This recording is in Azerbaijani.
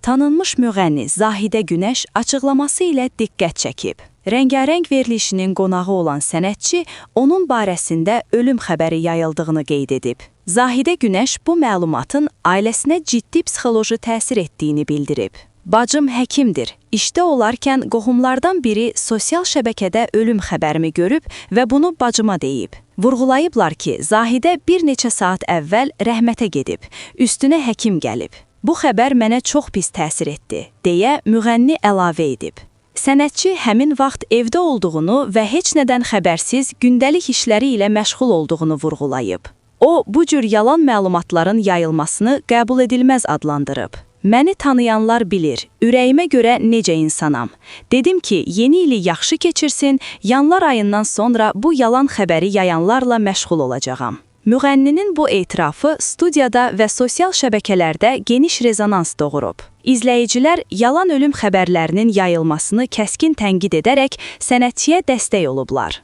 tanınmış müğənni Zahidə Günəş açıqlaması ilə diqqət çəkib. Rəngarəng verilişinin qonağı olan sənətçi onun barəsində ölüm xəbəri yayıldığını qeyd edib. Zahidə Günəş bu məlumatın ailəsinə ciddi psixoloji təsir etdiyini bildirib. Bacım həkimdir. İşdə olarkən qohumlardan biri sosial şəbəkədə ölüm xəbərimi görüb və bunu bacıma deyib. Vurğulayıblar ki, Zahidə bir neçə saat əvvəl rəhmətə gedib, üstünə həkim gəlib. Bu xəbər mənə çox pis təsir etdi, deyə müğənni əlavə edib. Sənətçi həmin vaxt evdə olduğunu və heç nədən xəbərsiz gündəlik işləri ilə məşğul olduğunu vurğulayıb. O, bu cür yalan məlumatların yayılmasını qəbul edilməz adlandırıb. Məni tanıyanlar bilir, ürəyimə görə necə insanam. Dedim ki, yeni ili yaxşı keçirsin, yanvar ayından sonra bu yalan xəbəri yayanlarla məşğul olacağam. Müğənninin bu etirafı studiyada və sosial şəbəkələrdə geniş rezonans doğurub. İzləyicilər yalan ölüm xəbərlərinin yayılmasını kəskin tənqid edərək sənətçiyə dəstək olublar.